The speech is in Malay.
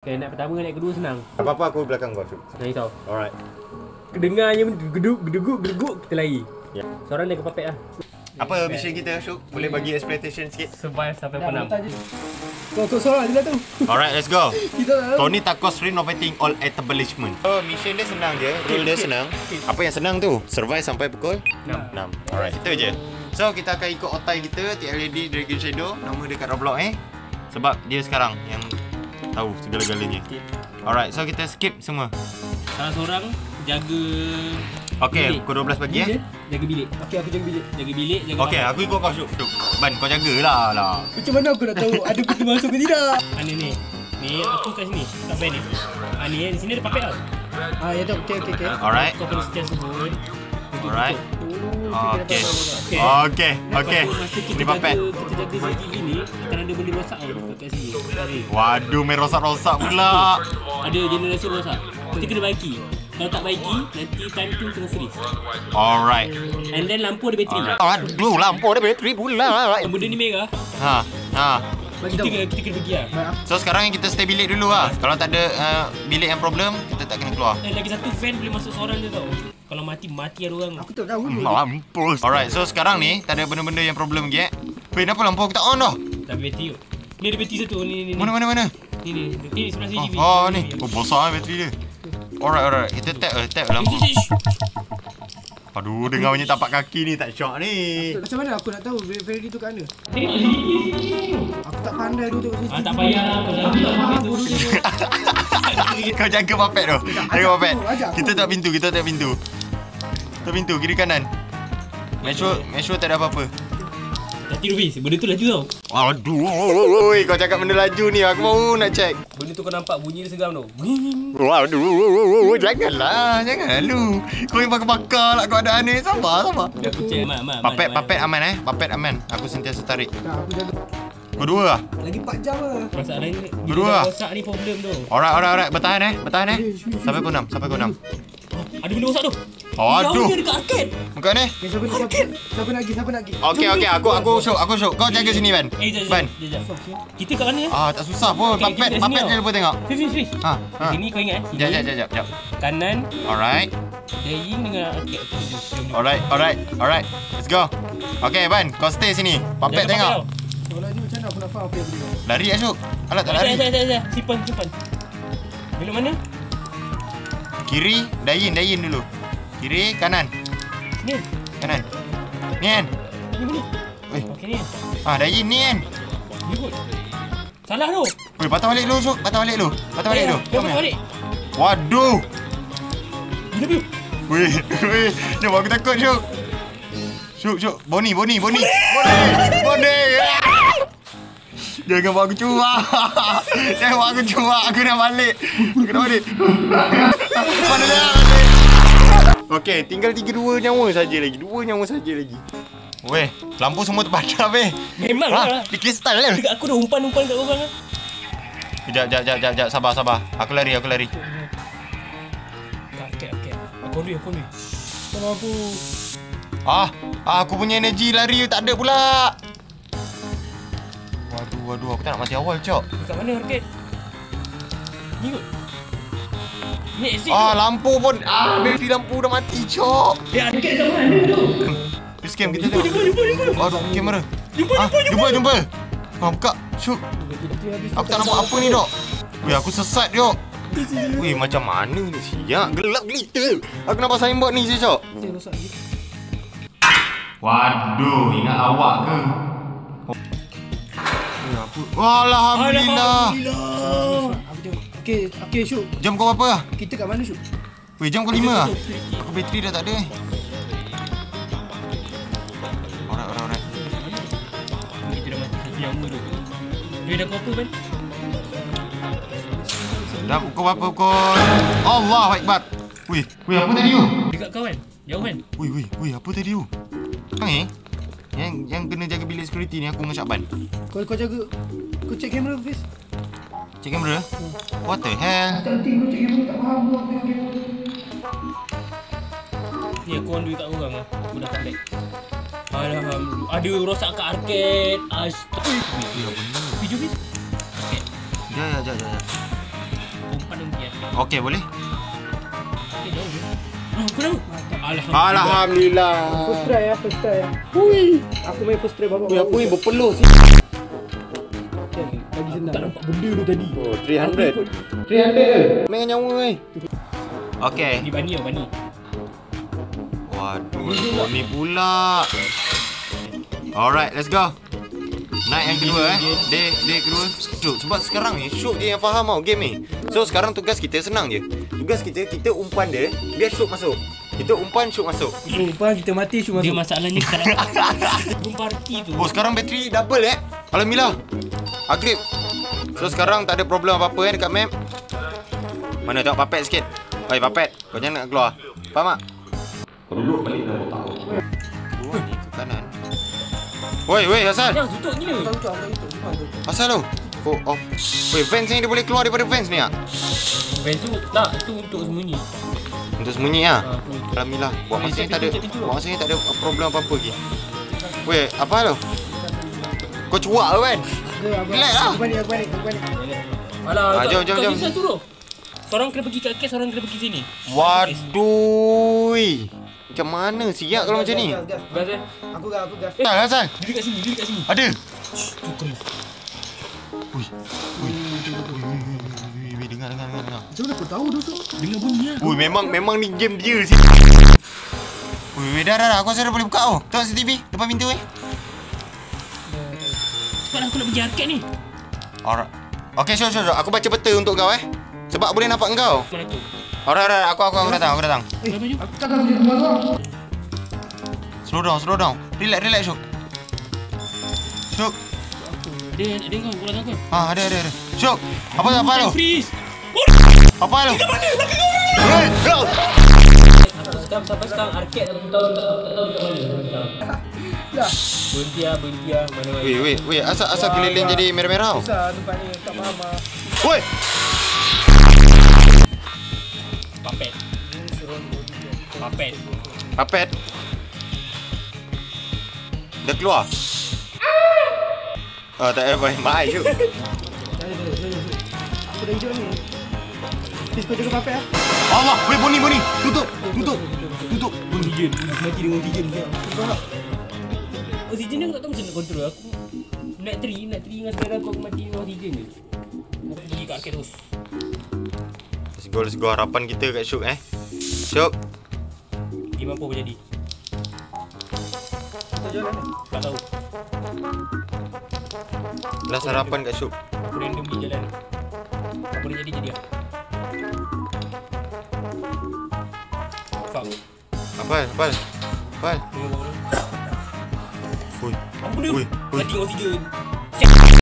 Okay, naik pertama dengan naik kedua senang. Apa-apa aku belakang kau, Syuk. Nah, risau. Alright. Kedengarnya geduk, kita lari. Ya. Seorang dia ke papet lah. Apa mission kita, Syuk? Boleh bagi expectation sikit? Survive sampai penam. Kau seorang je lah tu. Alright, let's go. Kita tak tahu. Tony Tacos renovating all establishment. Oh, mission dia senang je. Rule dia senang. Apa yang senang tu? Survive sampai pukul 6. Alright, itu je. So, kita akan ikut otai kita, TLAD Dragon Shadow. Nama dia kat Roblox sebab dia sekarang yang tahu segala-galanya. Alright, so kita skip semua. Salah seorang jaga Okay, bilik. pukul 12 pagi Jaga bilik. Okey, aku jaga bilik. Jaga bilik, jaga Okay, aku ikut kau, Syuk. Ban, kau jagalah lah. Macam mana aku nak tahu ada pintu masuk ke tidak? Ni. Ni aku kat sini. Tak band ni. Ni di sini ada papet tau. Ya tak. Okey. Alright. Kau kena scan sebut. Alright. Okay. Okay. Okay. Ni papet. Kita jaga CCTV ni, kan ada benda rosak tau kat sini. Waduh, main rosak-rosak pula. Ada generasi rosak. Kita kena baiki. Kalau tak baiki, nanti time tu kena freeze. Alright. And then lampu ada bateri. Aduh, lampu ada bateri pula. Benda ni merah. Ha. Kita kena pergi lah. So sekarang yang kita stay bilik dulu lah. Kalau tak ada bilik yang problem, kita tak kena keluar. Dan lagi satu fan boleh masuk seorang je tau. Kalau mati ada orang. Aku tak tahu. Mampus. Alright, so sekarang ni tak ada benda-benda yang problem lagi Weh, kenapa lampu aku tak on dah? Tak bateri tu. Ni ada bateri satu. Ni. Mana? Ni sebelah CCTV. Ni. Oh, besar bateri dia. Alright. Kita tap lampu. Aduh, dengar bunyi tapak kaki ni tak syok ni. Macam mana aku nak tahu Ferry tu kat mana? Aku tak pandai dulu tengok CCTV. Tak payah lah. Kau jaga papet tu. Jaga papet. Kita tak pintu. Tak pintu kiri kanan. Make sure tak ada apa-apa. Tak tiru Fiz. Benda tu laju tau. Aduh, kau cakap benda laju ni. Aku baru nak check. Benda tu kau nampak bunyi dia seram tau. Waduh, janganlah lu. Kau yang bakar-bakar lah keadaan ni. Sabar. Aku check. Papet aman Papet aman. Aku sentiasa tarik. Tak, aku jaga. Kau dua lah. Lagi 4 jam lah. Masalah ni. Berdua. Rosak ni problem tu. Alright. Bertahan Sampai pukul 6. Ada benda rosak tu. Aduh. Dia dekat arcade. Bukan ni. Siapa nak pergi? Okay. Aku show. Kau jaga sini, Ban. Ban. Kita kat mana? Tak susah pun. Papet je lupa tengok. Fiz. Sini kau ingat Jap. Kanan. Alright. Dayin dengan arcade. Alright. Let's go. Okay, Ban. Kau stay sini. Papet tengok. Kalau ni macam mana aku nak faham apa yang benda. Lari Asyuk. Alah tak lari. Simpan. Belok mana? Kiri, Dayin dulu. Kiri, kanan. Ni. Kanan. Ni kan? Ni boleh. Okey ni. Dayin ni kan? Ni kot. Salah tu. Weh, patah balik dulu, Syuk. Patah balik dulu. Dia balik. Waduh. Gila biu. Weh. Jom aku takut, Syuk. Syuk. Boni. Jangan buat aku cuak. Aku nak balik. Mana dah balik. Okey, tinggal 2 nyawa saja lagi. Weh, lampu semua terpadam Memang lah. Di kristal lah. Aku dah umpan kat orang lah. Sekejap. Sabar. Aku lari. Okey. Aku ni. Sama aku. Aku punya energi lari tak ada pula. Waduh, aku tak nak mati awal, Cok. Dekat mana arcade? Ni kot. Ni exit. Lampu pun. Bateri lampu dah mati, Cok. Dia arcade kat mana tu? Scam kita tengok. Jumpa. Kamera. Jumpa. Buka. Syuk. Aku tak nampak apa ni, Dok. Weh, aku sesat, Dok. Weh, macam mana ni? Siap. Gelap gelita. Aku nampak signboard ni, Cok. Waduh, ingat awak ke? Alhamdulillah. Okey, Syuk. Jam kau berapa lah? Kita kat mana, Syuk? Weh, jam kau 5 lah. Aku bateri dah tak ada. Alright. Kita dah mati satu yang tu. Dia dah apa, Ban? Dah pukul berapa pukul? Allahu Akbar. Weh, apa tadi tu? Dekat kau kan? Jauh kan? Weh, apa tadi tu? Yang kena jaga bilik security ni aku dengan Syakban. Kau jaga. Kau check kamera, Fiz. Check kamera? What the hell? Nanti kau check kamera tak faham aku tengok kamera. Ni aku on duit kat orang lah. Aku dah tak baik. Alhamdulillah. Ada rosak kat arcade. Astaga. Ya benar. Video Fiz. Ya. Okey, boleh? Okay, jauh je. Aku dah. Alhamdulillah. First try ya, first try ya. Hui. Aku main first try bapak. Apa yang berpeluh sih? Lagi senang. Tak nampak benda tu tadi. Oh, 300. 300. Main nyawa weh. Okey. Ni Bani tau, Bani. Waduh, ni pula. Alright, let's go. Naik yang kedua Day kedua. Syuk, sebab sekarang ni Syuk dia yang faham tau game ni. So sekarang tugas kita senang je. Tugas kita umpan dia, biar Syuk masuk. Kita umpan Syuk masuk. Umpan kita mati cuma Dia masuk. masalahnya sekarang. Belum party tu. Oh, sekarang bateri double Alhamdulillah. Agrip. So sekarang tak ada problem apa-apa dekat map. Mana tengok Papet sikit. Oi Papet, kau jangan nak keluar. Faham tak? Kau duduk balik dalam otak kau. Keluar ni ke kanan. Woi, asal. Jangan tutup gila. Asal tu? Oh, off. Weh, vents ni dia boleh keluar daripada vents ni ah. Van tu tak, itu untuk sembunyi. Untuk sembunyi ah. Aku ikut. Alhamdulillah. Buat Boleh masa ni tak ada cek pintu. buat masa ni tak ada problem apa-apa lagi. Weh, apa tu? Kau cuak ke kan? Relax lah. Aku balik. Alah, jom. Kau bisa turun. Seorang kena pergi kat kes, seorang kena pergi sini. Waduh. Macam mana siap kalau macam ni? Gas eh. Aku gas. Asal. Diri kat sini. Ada. Syukur. Ui, dengar. Macam mana kau tahu tu? Dengar bunyi lah. Ui, memang ni game dia sih. Ui, dah. Aku rasa dah boleh buka tau. Tengok CCTV depan pintu Cepatlah aku nak pergi arcade ni. Alright. Okay, sure. Aku baca peta untuk kau sebab boleh nampak engkau. Mana tu? Alright. Aku datang. Baju. Aku tak tahu dia kemana. Slow down. Relax, Syuk. Dia kau, ulang kau. Ada. Syuk, apa lu? Freeze. Apa lu? Sampai sekarang arcade aku tahu tak tahu dekat mana. Dah. Berhenti lah. Mana. Weh, asal keliling jadi merah-merah tau. Susah tempat ni, tak faham ah. Woi, Papet. Dah keluar. Oh, tak apa. Bye, Syuk. Aku dah hijau ni. Please kau jaga papel Allah, weh, Boni. Tutup. Oksigen. Mati dengan oksigen ni. Oksigen ni aku tak tahu macam nak kontrol. Aku nak 3 dengan sekarang aku mati dengan oksigen je. Aku pergi kat arcade terus. Let's go. Harapan kita kat Syuk Syuk. Dia mampu apa jadi? Kita jalan ni. Tak tahu. Last harapan kat Syuk. Aku random di jalan. Apa boleh jadi lah. Fuck. Apal. Tengok bawah ni. Ui. Apa benda? Ui. Mati dengan oksigen.